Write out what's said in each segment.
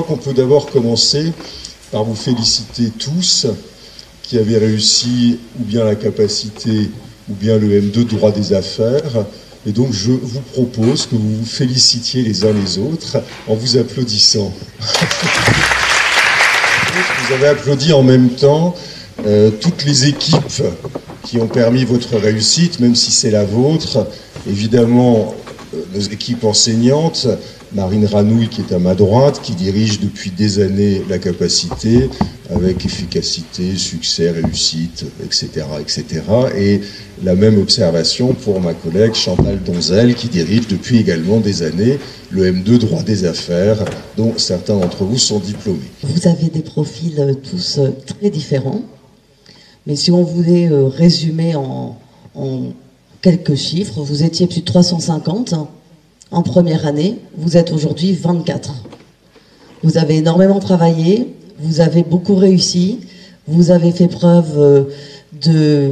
crois qu'on peut d'abord commencer par vous féliciter tous qui avez réussi ou bien la capacité ou bien le M2 droit des affaires. Et donc je vous propose que vous vous félicitiez les uns les autres en vous applaudissant. Vous avez applaudi en même temps toutes les équipes qui ont permis votre réussite, même si c'est la vôtre. Évidemment, nos équipes enseignantes, Marine Ranouille qui est à ma droite, qui dirige depuis des années la capacité avec efficacité, succès, réussite, etc., etc. Et la même observation pour ma collègue Chantal Donzel qui dirige depuis également des années le M2 droit des affaires, dont certains d'entre vous sont diplômés. Vous avez des profils tous très différents, mais si on voulait résumer en quelques chiffres, vous étiez plus de 350 en première année, vous êtes aujourd'hui 24. Vous avez énormément travaillé, vous avez beaucoup réussi, vous avez fait preuve de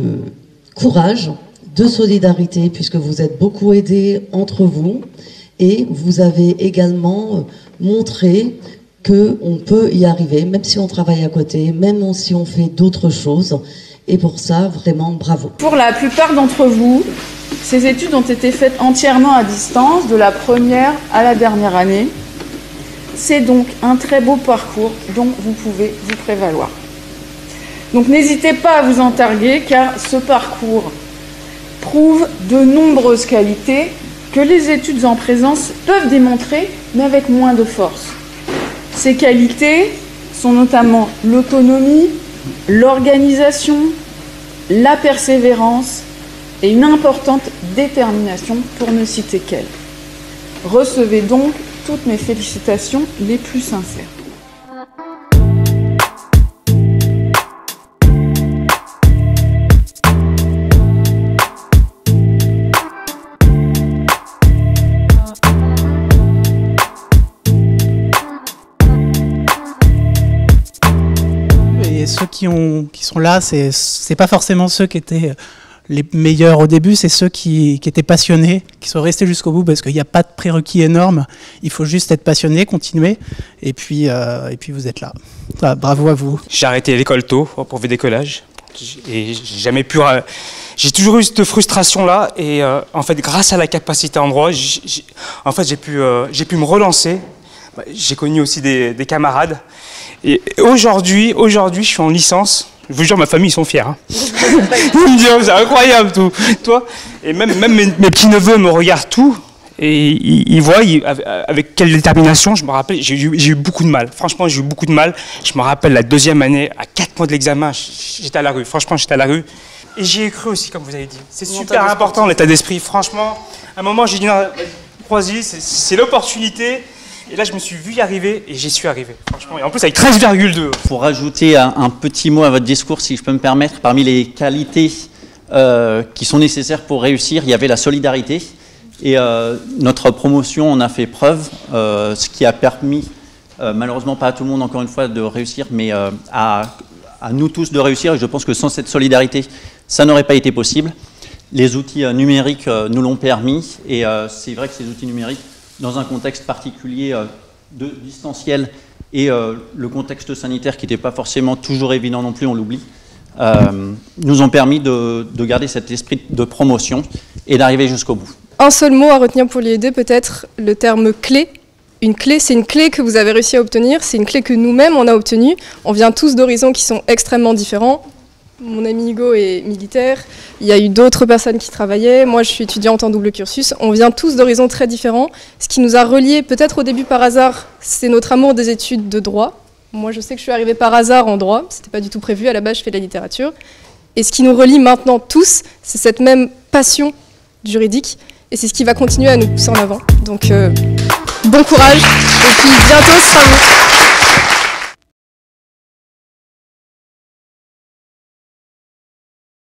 courage, de solidarité, puisque vous êtes beaucoup aidés entre vous, et vous avez également montré qu'on peut y arriver, même si on travaille à côté, même si on fait d'autres choses, et pour ça, vraiment, bravo. Pour la plupart d'entre vous, ces études ont été faites entièrement à distance, de la première à la dernière année. C'est donc un très beau parcours dont vous pouvez vous prévaloir. Donc n'hésitez pas à vous en targuer, car ce parcours prouve de nombreuses qualités que les études en présence peuvent démontrer, mais avec moins de force. Ces qualités sont notamment l'autonomie, l'organisation, la persévérance et une importante détermination, pour ne citer qu'elle. Recevez donc toutes mes félicitations les plus sincères. Et ceux qui sont là, c'est pas forcément ceux qui étaient les meilleurs au début, c'est ceux qui étaient passionnés, qui sont restés jusqu'au bout, parce qu'il n'y a pas de prérequis énorme. Il faut juste être passionné, continuer, et puis vous êtes là. Bravo à vous. J'ai arrêté l'école tôt, au brevet décollage, et j'ai toujours eu cette frustration-là, et en fait, grâce à la capacité en droit, j'ai pu me relancer. J'ai connu aussi des camarades, et aujourd'hui, je suis en licence. Je vous jure, ma famille, ils sont fiers. Hein. Ils me disent, c'est incroyable, tout. Toi, et même mes petits-neveux me regardent tout, et ils voient avec quelle détermination. Je me rappelle, j'ai eu beaucoup de mal. Franchement, j'ai eu beaucoup de mal. Je me rappelle la deuxième année, à 4 mois de l'examen, j'étais à la rue. Franchement, j'étais à la rue. Et j'y ai cru aussi, comme vous avez dit. C'est super important, l'état d'esprit. Franchement, à un moment, j'ai dit, non, crois-y, c'est l'opportunité. Et là, je me suis vu y arriver et j'y suis arrivé, franchement. Et en plus, avec 13,2. Pour rajouter un petit mot à votre discours, si je peux me permettre, parmi les qualités qui sont nécessaires pour réussir, il y avait la solidarité. Et notre promotion en a fait preuve, ce qui a permis, malheureusement pas à tout le monde, encore une fois, de réussir, mais à nous tous de réussir. Et je pense que sans cette solidarité, ça n'aurait pas été possible. Les outils numériques nous l'ont permis. Et c'est vrai que ces outils numériques, dans un contexte particulier de distanciel et le contexte sanitaire qui n'était pas forcément toujours évident non plus, on l'oublie, nous ont permis de garder cet esprit de promotion et d'arriver jusqu'au bout. Un seul mot à retenir pour l'IED, peut-être le terme clé. Une clé, c'est une clé que vous avez réussi à obtenir, c'est une clé que nous-mêmes on a obtenue. On vient tous d'horizons qui sont extrêmement différents. Mon ami Hugo est militaire, il y a eu d'autres personnes qui travaillaient, moi je suis étudiante en double cursus, on vient tous d'horizons très différents. Ce qui nous a reliés, peut-être au début par hasard, c'est notre amour des études de droit. Moi je sais que je suis arrivée par hasard en droit, c'était pas du tout prévu, à la base je fais de la littérature. Et ce qui nous relie maintenant tous, c'est cette même passion juridique, et c'est ce qui va continuer à nous pousser en avant. Donc bon courage, et puis bientôt ce sera vous.